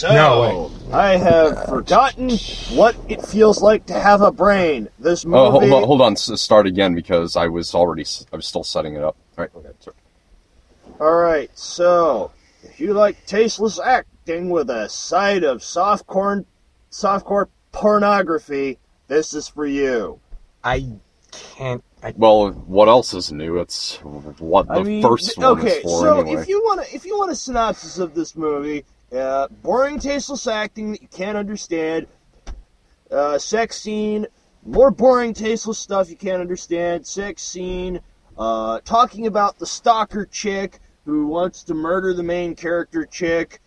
So, I have forgotten what it feels like to have a brain. This movie... hold on. Start again, because I was still setting it up. All right, okay, sorry. Alright, so, if you like tasteless acting with a side of softcore pornography, this is for you. Well, what else is new? It's what the first one is for, so anyway. if you want a synopsis of this movie, boring, tasteless acting that you can't understand, sex scene, more boring, tasteless stuff you can't understand, sex scene, talking about the stalker chick who wants to murder the main character chick,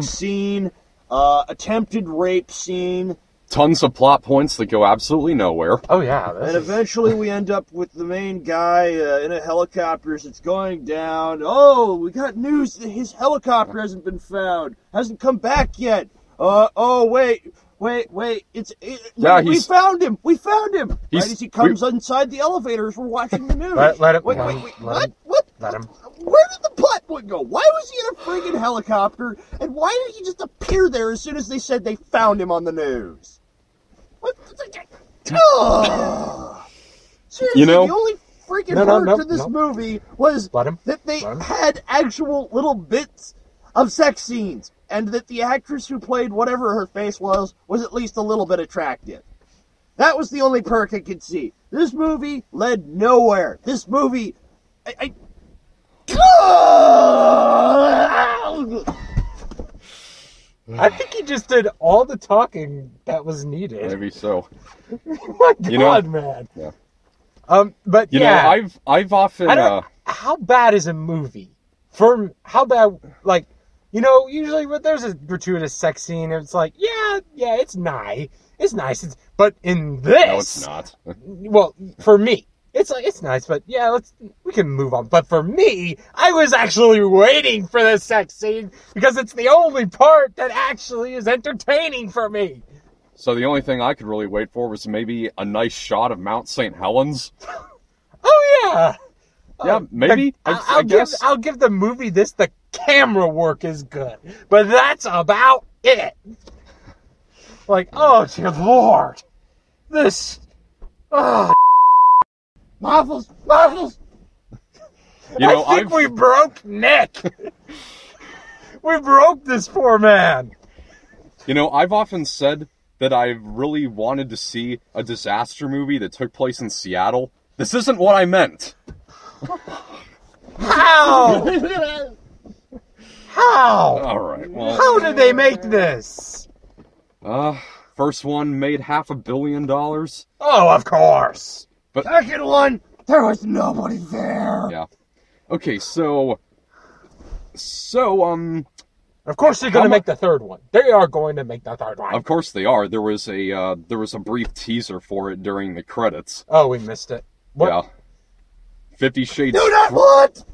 scene, attempted rape scene. Tons of plot points that go absolutely nowhere. Oh, yeah. And eventually we end up with the main guy in a helicopter as it's going down. Oh, we got news that his helicopter hasn't been found. Hasn't come back yet. Wait. We found him. We found him. Right as he comes inside the elevator as we're watching the news. Let him. What? Let him. Where did the plot point go? Why was he in a friggin' helicopter? And why did he just appear there as soon as they said they found him on the news? What? Seriously, the only freaking part to this movie was that they had actual little bits of sex scenes, and that the actress who played whatever her face was at least a little bit attractive. That was the only perk I could see. This movie led nowhere. This movie... I think he just did all the talking that was needed. Maybe so. My God, man. Yeah. But you know, I've often. How bad is a movie? How bad? Like, usually when there's a gratuitous sex scene, it's like, yeah, it's nice. It's nice. But in this, no, it's not. Well, for me. It's nice, but yeah, we can move on. But for me, I was actually waiting for the sex scene because it's the only part that actually is entertaining for me. So the only thing I could really wait for was maybe a nice shot of Mount St. Helens. Oh yeah. Yeah, maybe. I guess. I'll give the movie this. The camera work is good, but that's about it. Like, oh dear Lord, this. Oh. Marvels! I think we broke Nick. We broke this poor man. I've often said that I really wanted to see a disaster movie that took place in Seattle. This isn't what I meant. How? How? All right. Well, how did they make this? First one made $500 million. Oh, of course. But second one, there was nobody there. Yeah. Okay, so of course they're going to make the third one. They are going to make the third one. Of course they are. There was a brief teaser for it during the credits. Oh, we missed it. What? Yeah. 50 Shades. Do not what?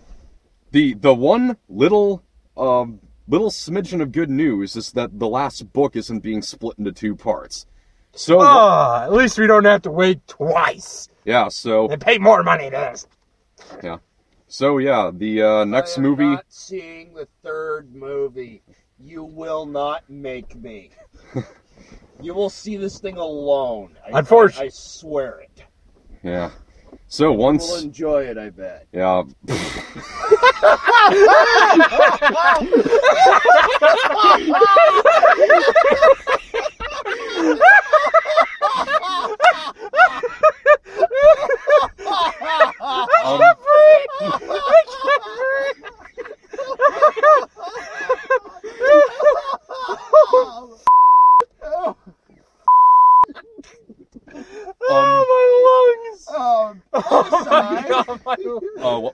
The one little smidgen of good news is that the last book isn't being split into two parts. So at least we don't have to wait twice. Yeah, so they pay more money to this. Yeah. So yeah, the next movie. I'm not seeing the third movie. You will not make me. You will see this thing alone. Unfortunately, I swear it. Yeah. So once we'll enjoy it, I bet. Yeah.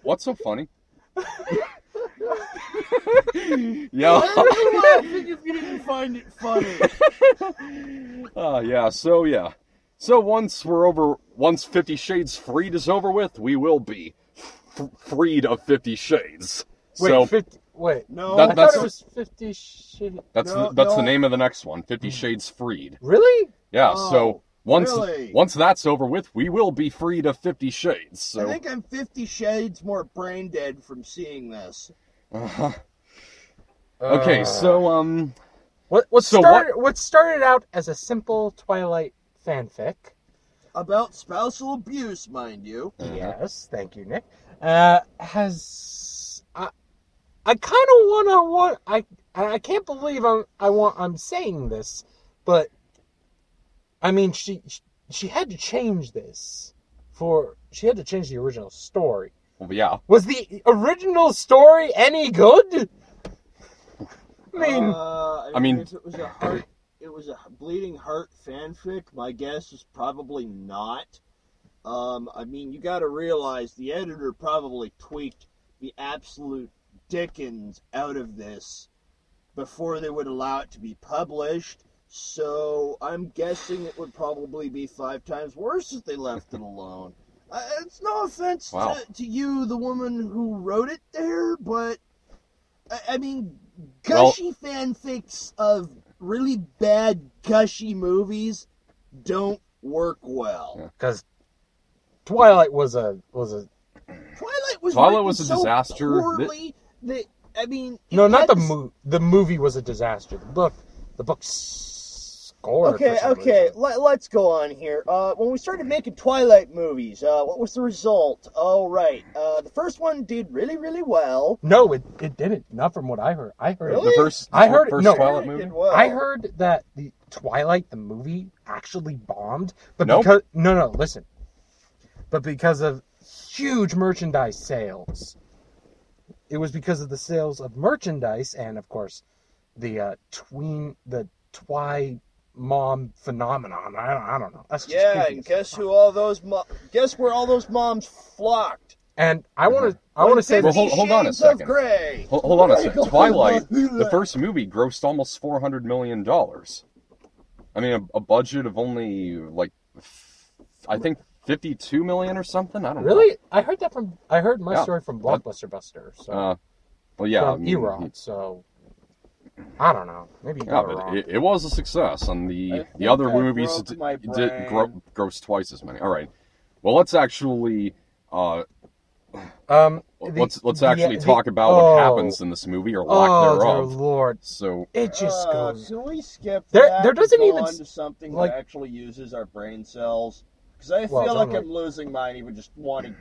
What's so funny? Yeah. Why are you laughing if you didn't find it funny? So once 50 Shades Freed is over with, we will be freed of 50 Shades. Wait, no, I thought it was 50 Shades. That's the name of the next one, 50 Shades Freed. Really? Yeah. Oh, so once really? Once that's over with, we will be freed of 50 Shades. So. I think I'm 50 Shades more brain dead from seeing this. Uh-huh. Okay, so What started out as a simple Twilight fanfic. About spousal abuse, mind you. Yes, thank you, Nick. Has I kind of I can't believe I'm saying this, but I mean she had to change this she had to change the original story. Well, yeah. Was the original story any good? I mean, mean, if it was a bleeding heart fanfic, my guess is probably not. I mean, you got to realize the editor probably tweaked the absolute dickens out of this before they would allow it to be published. So I'm guessing it would probably be 5 times worse if they left it alone. It's no offense to you, the woman who wrote it there, but I mean, gushy fanfics of really bad gushy movies don't work well. Because Twilight was a Twilight was a so disaster. Poorly that, I mean, no, not the movie. The movie was a disaster. The book scored. Okay. Let's go on here. When we started making Twilight movies, what was the result? Oh, right. The first one did really, really well. No, it didn't. Not from what I heard. I heard Really? The first no. Twilight It movie? did well. I heard that the Twilight, the movie, actually bombed. But Nope. because listen. But because of huge merchandise sales. It was because of the sales of merchandise and, of course, the Twi mom phenomenon. I don't know. That's just Yeah, creepy and as guess fuck. guess where all those moms flocked? And I want to say Well, this. hold on a Shades of second. Grey. Hold on a second. Twilight, the first movie, grossed almost $400 million. I mean, a budget of only, I think 52 million or something? I don't know. Really? I heard my story from Blockbuster Buster. So Well, yeah. from Erod, so I don't know. Maybe you Yeah, got it but wrong. it was a success, and the think other I movies broke my did brain. gross twice as many. All right. Well, let's actually let's actually talk about what happens in this movie or lack Oh, dear thereof. Lord! So It just goes. Can we skip There- that there doesn't and go even on to something like- that actually uses our brain cells? Because I Well, feel like John, I'm losing mine even just wanting.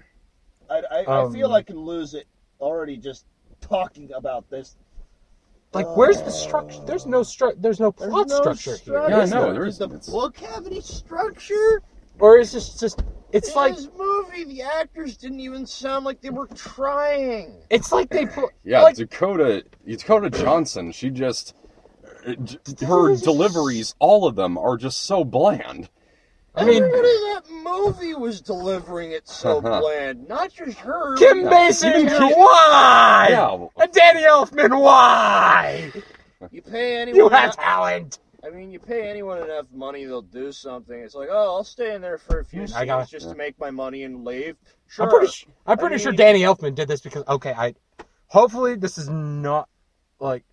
I feel I can lose it already just talking about this. Where's the structure? There's no plot structure here. Yeah, no, there The isn't. book have any structure? Or is this just? It's like This movie, the actors didn't even sound like they were trying. it's like they put. yeah, like, Dakota Johnson. She just her deliveries, all of them are just so bland. I mean, Everybody in that movie was delivering it so bland. Not just her. Kim Basinger, why? Yeah. And Danny Elfman, why? You pay anyone. You have enough- talent. I mean, you pay anyone enough money, they'll do something. It's like, oh, I'll stay in there for a few I got scenes it. just to make my money and leave. Sure. I'm pretty sure mean- Danny Elfman did this because hopefully this is not like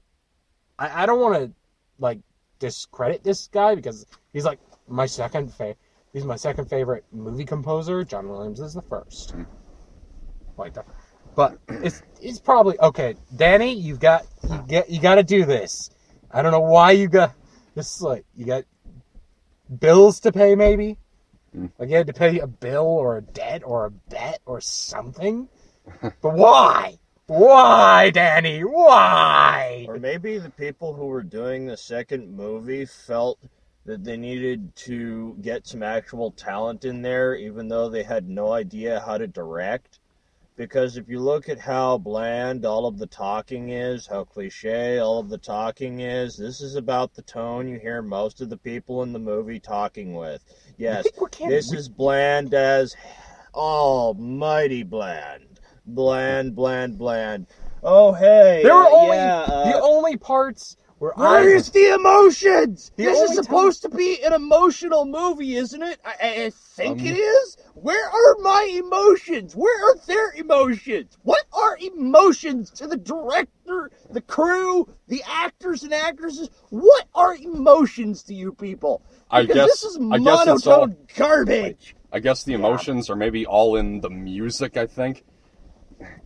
I don't want to discredit this guy because he's like my second favorite movie composer. John Williams is the first. But it's probably okay. Danny, you got to do this. I don't know why you got this. You got bills to pay, maybe. Like you had to pay a bill or a debt or a bet or something. But why? Why, Danny? Why? Or maybe the people who were doing the second movie felt that they needed to get some actual talent in there, even though they had no idea how to direct. Because if you look at how bland all of the talking is, how cliche all of the talking is, this is about the tone you hear most of the people in the movie talking with. Yes, this is bland as almighty bland. Bland, bland, bland. Oh, hey. There were only yeah, the only parts where Where's the emotions? The This only is supposed to be an emotional movie, isn't it? I think it is. Where are my emotions? Where are their emotions? What are emotions to the director, the crew, the actors and actresses? What are emotions to you people? I Because guess- this is I guess it's all- monotone garbage. I guess the emotions are maybe all in the music, I think.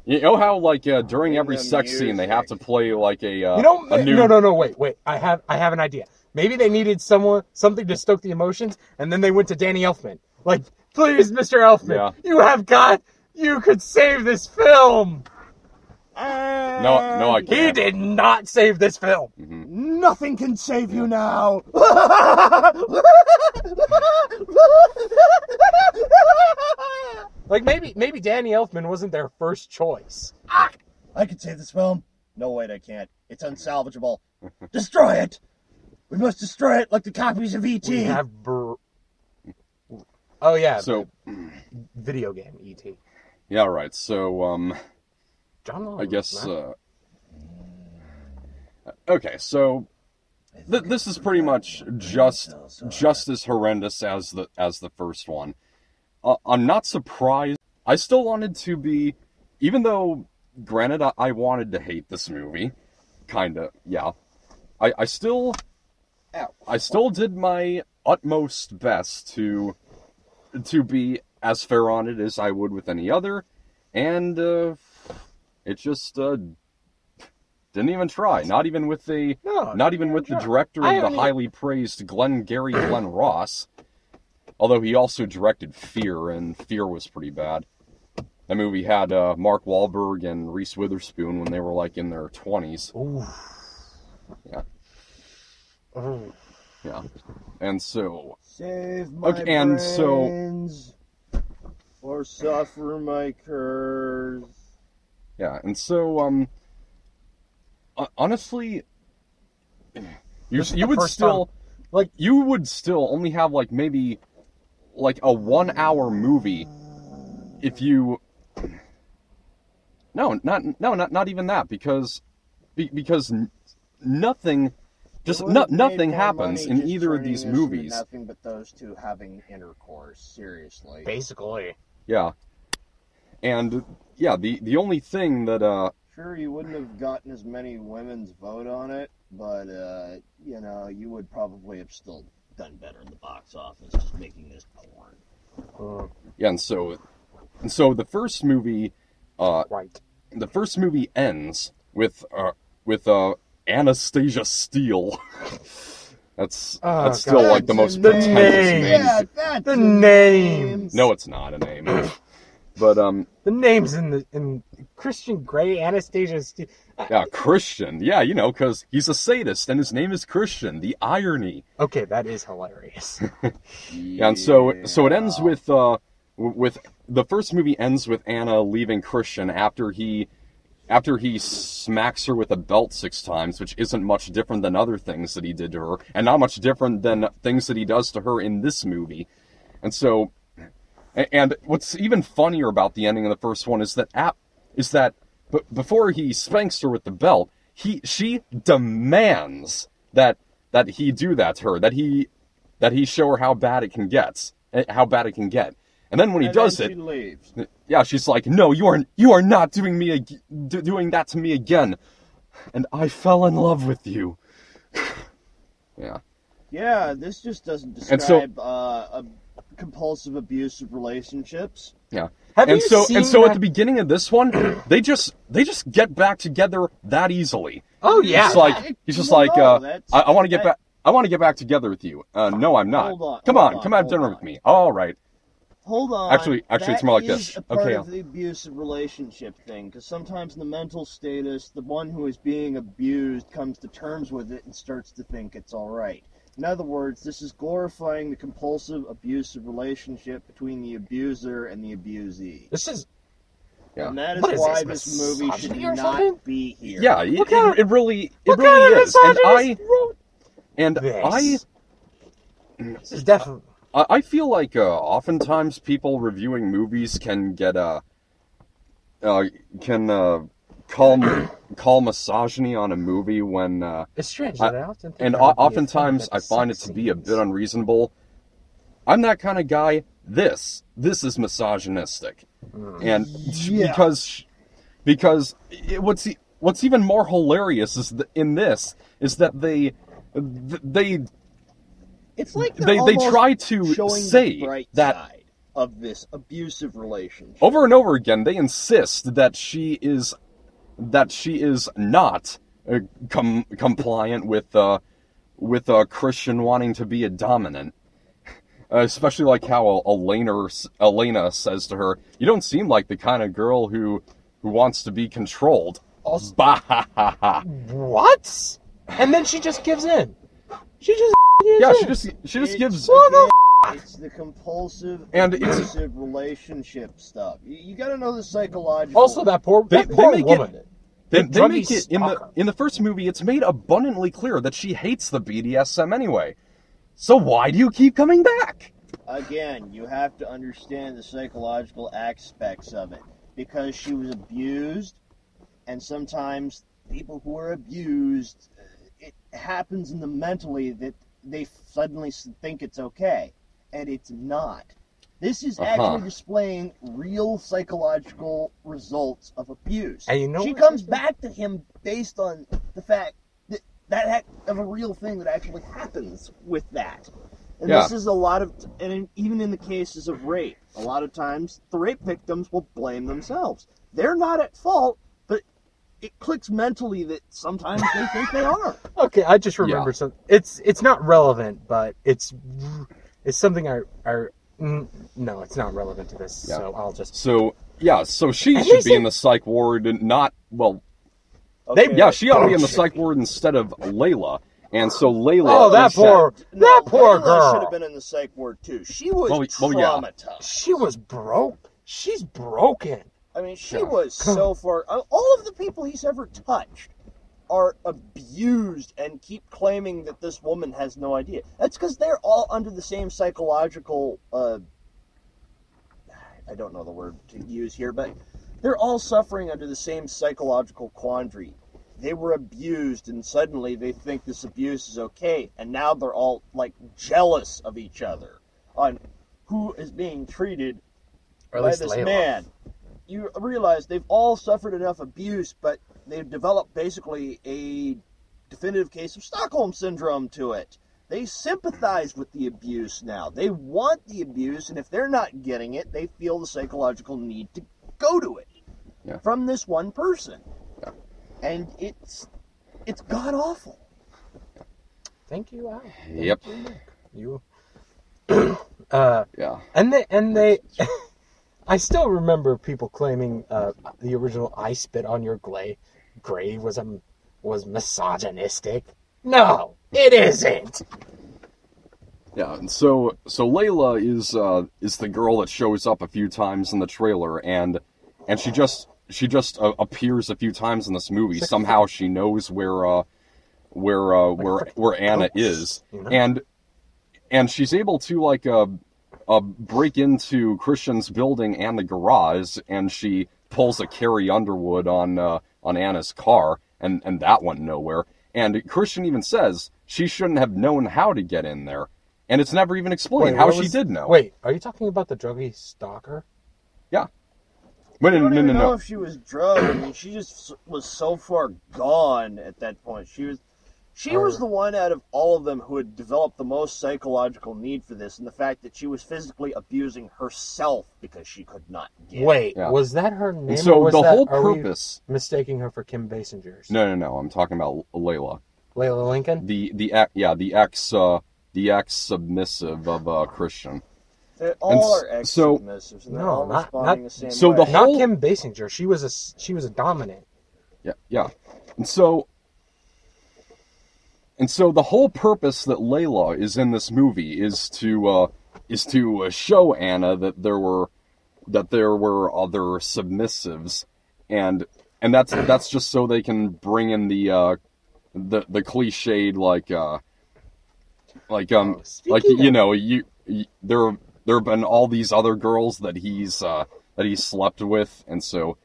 You know how, like, during every the sex scene, they have to music. play, like, a new... No, wait. I have an idea. Maybe they needed something to stoke the emotions, and then they went to Danny Elfman. Like, please, Mr. Elfman, you could save this film. No, I can't. He did not save this film. Nothing can save you now. Like, maybe Danny Elfman wasn't their first choice. I can save this film. No, wait, I can't. It's unsalvageable. Destroy it. We must destroy it like the copies of E.T. We have Oh, yeah. So, Video game, E.T. yeah, right. So, John Long, I guess, right? okay, so this is pretty much just as horrendous as the first one. I'm not surprised. I still wanted to be, even though, granted, I wanted to hate this movie, kinda, yeah. I still did my utmost best to be as fair on it as I would with any other, and it just didn't even try. Not even with the director of the highly praised Glenn Ross. Although he also directed Fear, and Fear was pretty bad. That movie had Mark Wahlberg and Reese Witherspoon when they were like in their 20s. Ooh. Yeah. Ooh. Yeah. And so... Save my brains, or suffer my curse. Yeah, and so, honestly, you would still... Like, you would still only have, like, maybe, like, a 1-hour movie if you... No, not even that, because nothing... nothing happens in either of these movies. Nothing but those two having intercourse, seriously. Basically. Yeah. And, yeah, the only thing that, Sure, you wouldn't have gotten as many women's vote on it, but, you know, you would probably have still done better in the box office just making this porn. Yeah, and so the first movie, Right. The first movie ends with Anastasia Steele. That's still like the most pretentious name. Yeah, that's The names. No, it's not a name. But The names in Christian Grey, Anastasia Steele. yeah, Christian. Yeah, you know, because he's a sadist and his name is Christian. The irony. Okay, that is hilarious. Yeah, and so it ends with the first movie ends with Anna leaving Christian after he smacks her with a belt 6 times, which isn't much different than other things that he did to her, and not much different than things that he does to her in this movie. And so, and what's even funnier about the ending of the first one is that before he spanks her with the belt, she demands that he do that to her, that he show her how bad it can get. And then when he does it, she leaves. Yeah, she's like, "No, you are not doing that to me again." And I fell in love with you. Yeah. Yeah, this just doesn't describe compulsive abusive relationships. Yeah. Have and you so seen and so that- at the beginning of this one, they just get back together that easily. Oh, yeah. He's just No, like, that's- I want to get back. I want to get back together with you. No, I'm not. Come have dinner with me. All right. Hold on. Actually, it's more like That this. is a part Okay. of the abusive relationship thing, because sometimes in the mental status, the one who is being abused comes to terms with it and starts to think it's all right. In other words, this is glorifying the compulsive abusive relationship between the abuser and the abusee. This is... Yeah. And that is What is why this, this movie should misogyny or not something? be here. Yeah, it really What kind of is. misogynist wrote And this? This is definitely... I feel like oftentimes people reviewing movies can get call misogyny on a movie when It's strange that I often think and that would be a thing, oftentimes but I find it sex to be a scenes- bit unreasonable. I'm that kind of guy. This is misogynistic, and Yeah. because what's even more hilarious is that they It's like they try to showing say the bright that side. of this abusive relationship. Over and over again, they insist that she is not compliant with Christian wanting to be a dominant. Especially like how Elena says to her, "You don't seem like the kind of girl who wants to be controlled." Also, Bah. what? And then she just gives in. She just She just gives. It's the compulsive, And it's- abusive relationship stuff. You got to know the psychological. Also, that poor They woman. They druggie make it stalker. in the first movie. It's made abundantly clear that she hates the BDSM anyway. So why do you keep coming back? Again, you have to understand the psychological aspects of it. Because she was abused, and sometimes people who are abused, it happens in them mentally that they suddenly think it's okay. And it's not. This is actually displaying real psychological results of abuse. And you know she what comes this is? back to him based on the fact that of a real thing that actually happens with that. And Yeah. this is a lot of, and even in the cases of rape, a lot of times the rape victims will blame themselves. They're not at fault, but it clicks mentally that sometimes they think they are. Okay, I just remember something. It's not relevant, but it's something no, it's not relevant to this. Yeah. So I'll just. So she And should they be in the psych ward and not Okay. she ought to be in the psych ward instead of Layla. And so Layla. Oh, that poor Layla girl. should have been in the psych ward too. She was Well, yeah. traumatized. She was broke. She's broken. I mean, she was so far. All of the people he's ever touched are abused and keep claiming that this woman has no idea. That's because they're all under the same psychological. I don't know the word to use here, but they're all suffering under the same psychological quandary. They were abused, and suddenly they think this abuse is okay, and now they're all like jealous of each other on who is being treated Or at by least this Layla. man. You realize they've all suffered enough abuse, but they've developed basically a definitive case of Stockholm Syndrome to it. They sympathize with the abuse now. They want the abuse, and if they're not getting it, they feel the psychological need to go to it from this one person. Yeah. And it's god awful. Thank you, Al. Yep. You. Yeah. And they. I still remember people claiming the original "I Spit on Your Grave" was misogynistic. No, it isn't. Yeah, and so Layla is the girl that shows up a few times in the trailer, and she just appears a few times in this movie. Somehow she knows where Anna is, you know? and she's able to break into Christian's building and the garage, and she pulls a Carrie Underwood on Anna's car, and that went nowhere. And Christian even says she shouldn't have known how to get in there. And it's never even explained how she did know. Wait, are you talking about the druggie stalker? Yeah. But I don't even know no. if she was drugged. I mean, she just was so far gone at that point. She was the one out of all of them who had developed the most psychological need for this, and the fact that she was physically abusing herself because she could not get. Wait, Yeah. was that her name? And so or was the that, whole are we purpose. mistaking her for Kim Basinger's? No. I'm talking about Layla. Layla Lincoln? The ex submissive of Christian. They all And are ex-submissives, and they're all not- responding the same so way. the Not whole- Kim Basinger. She was a dominant. Yeah. And so the whole purpose that Layla is in this movie is to show Anna that there were other submissives, and that's just so they can bring in the cliched there have been all these other girls that he's slept with, and so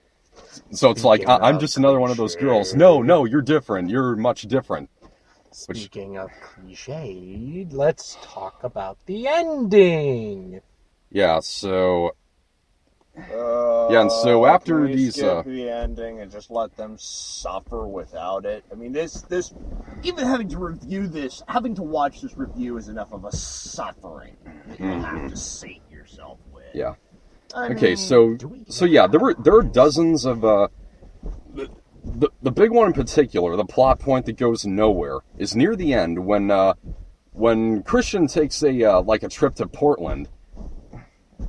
it's like I'm just another one of those girls. No, you're different. You're much different. Speaking of cliched, let's talk about the ending. Yeah. So and so after can we these, skip the ending and just let them suffer without it. I mean, this even having to watch this review is enough of a suffering that you have to sate yourself with. Yeah. I Okay, mean, so yeah, there are dozens of the big one in particular, the plot point that goes nowhere, is near the end when Christian takes a trip to Portland.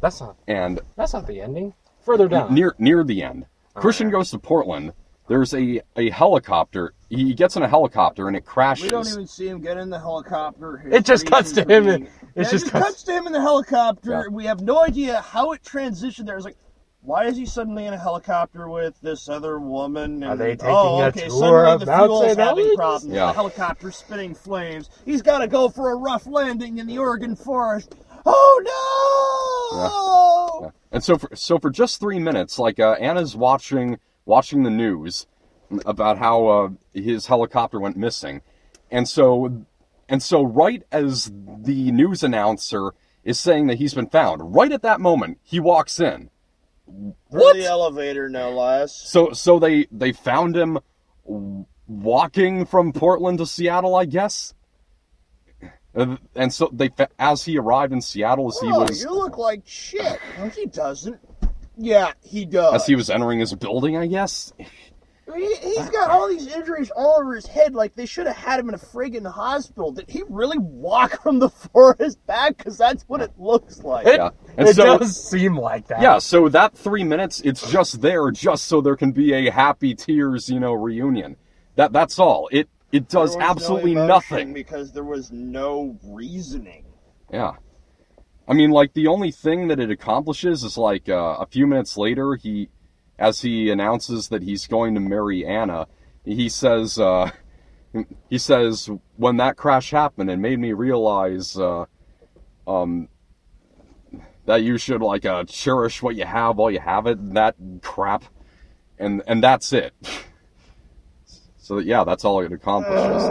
That's not the ending. Further down. Near the end. Christian goes to Portland. There's a helicopter. He gets in a helicopter and it crashes. We don't even see him get in the helicopter. It just cuts to him. It just cuts to him in the helicopter. Yeah. We have no idea how it transitioned there. It's like, why is he suddenly in a helicopter with this other woman? And, Are they taking a tour suddenly of the Mount fuel's St. having Helens? problems. Yeah. The helicopter's spitting flames. He's got to go for a rough landing in the Oregon forest. Oh no! Yeah. And so for just 3 minutes, Anna's watching the news about how his helicopter went missing, and so right as the news announcer is saying that he's been found, right at that moment he walks in. What? The elevator, no less. So they found him walking from Portland to Seattle, I guess. And so as he arrived in Seattle, as he was... you look like shit. No, he doesn't. Yeah, he does. As he was entering his building, I guess. He's got all these injuries all over his head. Like, they should have had him in a friggin' hospital. Did he really walk from the forest back? Because that's what it looks like. Yeah. And it does seem like that. Yeah, so that 3 minutes, it's just there just so there can be a happy tears, reunion. That's all. It does absolutely nothing. Because there was no reasoning. Yeah. I mean, the only thing that it accomplishes is, a few minutes later, as he announces that he's going to marry Anna, he says, when that crash happened, it made me realize, that you should, cherish what you have while you have it, and that crap. And that's it. So, yeah, that's all it accomplishes.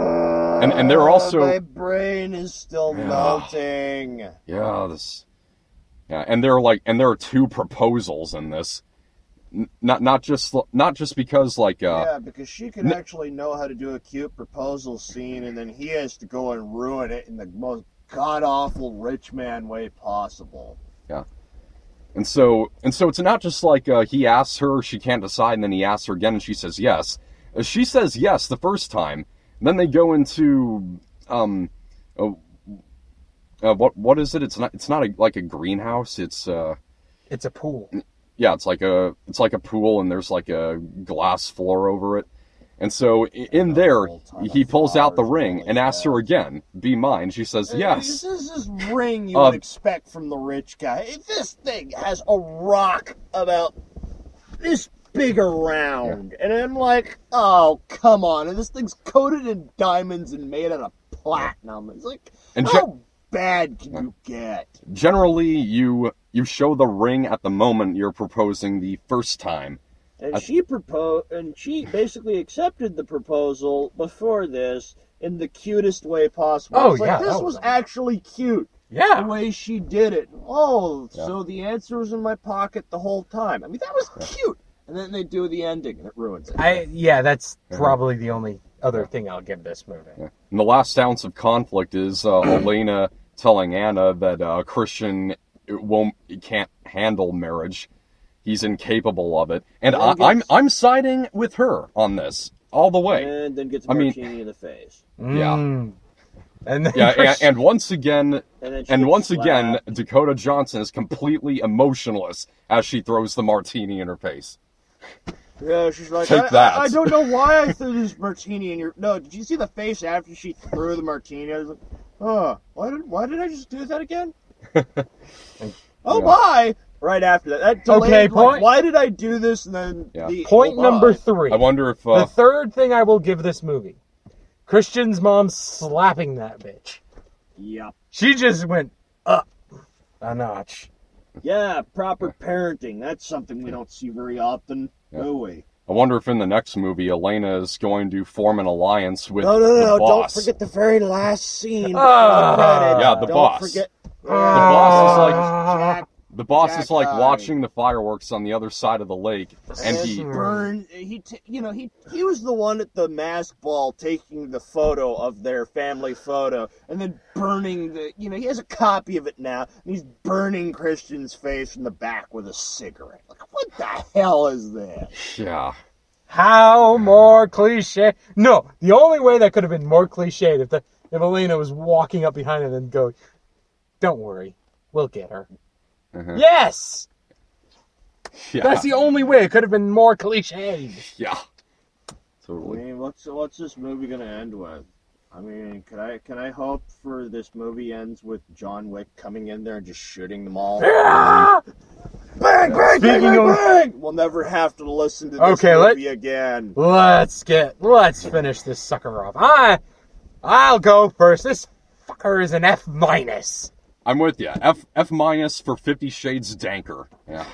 And they're also... My brain is still melting. Yeah, and there are 2 proposals in this. Not just because because she can actually know how to do a cute proposal scene, and then he has to go and ruin it in the most god-awful rich man way possible. Yeah. And so it's not just he asks her, she can't decide, and then he asks her again and she says yes. She says yes the first time. Then they go into what is it? It's not a greenhouse. It's a pool. Yeah, it's like a pool, and there's a glass floor over it. And so in there, he pulls out the ring and asks her again, "Be mine." She says yes. This is this ring you would expect from the rich guy. This thing has a rock about this big around, and I'm like, oh, come on. And this thing's coated in diamonds and made out of platinum. It's like, how bad can you get? Generally, you show the ring at the moment you're proposing the first time. And she proposed, and she basically accepted the proposal before this in the cutest way possible. Oh, this was actually cute. Yeah. The way she did it. Oh, so the answer was in my pocket the whole time. I mean, that was cute. And then they do the ending, and it ruins it. That's probably the only other thing I'll give this movie. Yeah. And the last ounce of conflict is Elena telling Anna that Christian can't handle marriage. He's incapable of it, and I'm siding with her on this all the way. And then gets a martini in the face. Yeah, and once again, Dakota Johnson is completely emotionless as she throws the martini in her face. Yeah, she's like, Take that. I don't know why I threw this martini in your... No, did you see the face after she threw the martini? I was like, why did I just do that again? Bye! Right after that. That delayed, point. Why did I do this? And then point number 3. I wonder if... the third thing I will give this movie. Christian's mom slapping that bitch. Yep. She just went up a notch. Yeah, proper parenting. That's something we don't see very often, do we? I wonder if in the next movie, Elena is going to form an alliance with the No, boss. don't forget the very last scene. Yeah, the boss. Don't forget. The boss is like... Jack The boss Jack is like Ryan. watching the fireworks on the other side of the lake, and he burned. He was the one at the mask ball taking the photo of their family photo, and then burning the. He has a copy of it now, and he's burning Christian's face in the back with a cigarette. Like, what the hell is that? yeah. How more cliche? No, the only way that could have been more cliched if Elena was walking up behind him and go, "Don't worry, we'll get her." Yes! Yeah. That's the only way it could have been more cliched. Yeah. I Totally. mean, what's this movie gonna end with? I mean, can I hope for this movie ends with John Wick coming in there and just shooting them all? Ah! Bang, bang, Speaking bang, bang, of- bang! We'll never have to listen to this movie again. Let's finish this sucker off. I'll go first. This fucker is an F-. I'm with you. F minus for 50 Shades Danker. Yeah.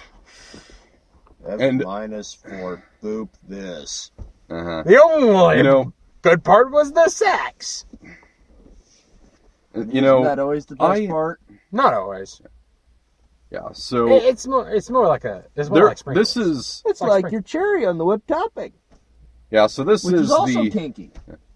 F minus for boop this. The only good part was the sex. You know, Isn't that always the best part? Not always. yeah. So It's more like sprinkles. this is It's like your cherry on the whipped topping, yeah. So this which is is also the. kinky.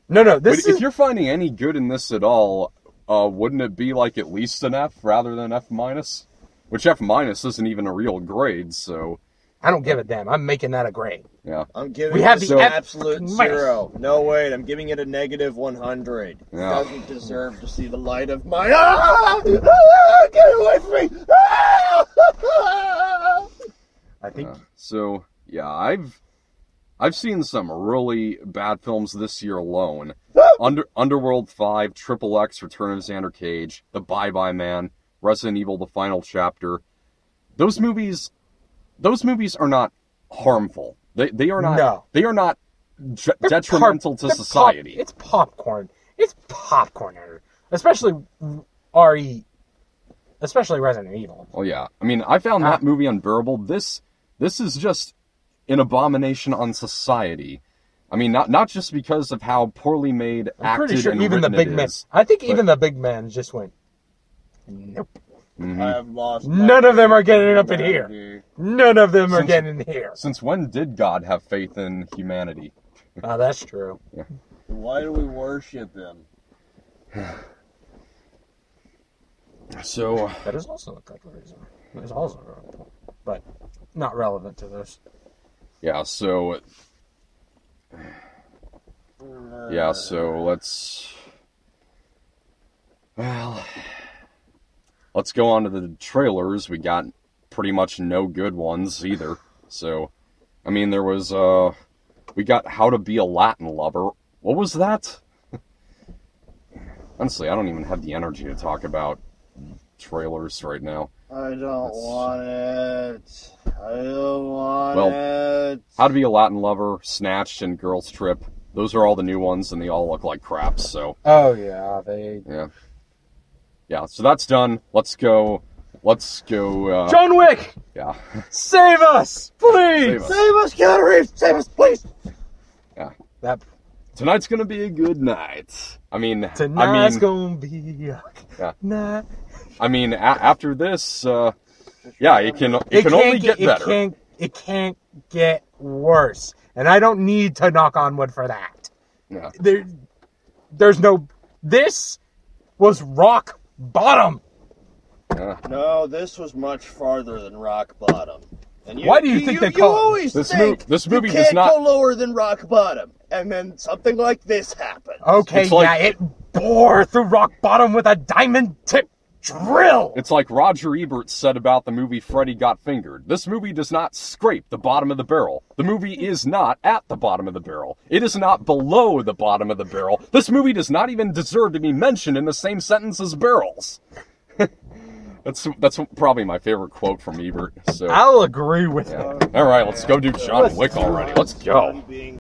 No, But this if is you're finding any good in this at all, wouldn't it be like at least an F rather than F minus? Which F minus isn't even a real grade, so I don't give a damn. I'm making that a grade. yeah. I'm giving We have it the an F- absolute minus. 0. No, wait, I'm giving it a negative 100. Yeah. It doesn't deserve to see the light of my... Ah! Ah! Get away from me! Ah! I think So yeah, I've seen some really bad films this year alone. Underworld 5, Triple X, Return of Xander Cage, The Bye Bye Man, Resident Evil: The Final Chapter. Those movies are not harmful. They are not. No. They are not detrimental to society. It's popcorn. It's popcorn, especially especially Resident Evil. Oh yeah, I mean, I found that movie unbearable. This is just an abomination on society. I mean, not just because of how poorly made, I'm acted, pretty sure and even the written big it man. is. I think even the big man just went. Nope. I have lost... None of them are getting up in here. None of them are getting in here. Since when did God have faith in humanity? That's true. Why do we worship him? So That is also a good reason. That is also a good point, but not relevant to this. yeah, so let's go on to the trailers. We got pretty much no good ones either. So, I mean, there was we got How to Be a Latin Lover. What was that? Honestly, I don't even have the energy to talk about trailers right now. I don't want it. I don't want it. How to Be a Latin Lover, Snatched, and Girls Trip. Those are all the new ones, and they all look like crap, so... Oh yeah, they. Yeah, so that's done. Let's go... John Wick, yeah. save us, please. Save us. Save us, Keanu Reeves! Save us, please! Yeah. That Tonight's gonna be a good night. tonight's gonna be a Yeah. night. I mean, after this, it can only get better. It can't get worse, and I don't need to knock on wood for that. Yeah. There's no. This was rock bottom. No, this was much farther than rock bottom. And Why do you think they call it? You always This think this movie you does can't not- go lower than rock bottom, and then something like this happens. Okay, It's like- yeah, it bore through rock bottom with a diamond tip drill. It's like Roger Ebert said about the movie Freddy Got Fingered. This movie does not scrape the bottom of the barrel. The movie is not at the bottom of the barrel. It is not below the bottom of the barrel. This movie does not even deserve to be mentioned in the same sentence as barrels. That's probably my favorite quote from Ebert. So, I'll agree with yeah. that. All right, let's go do John Wick already. Let's go. Being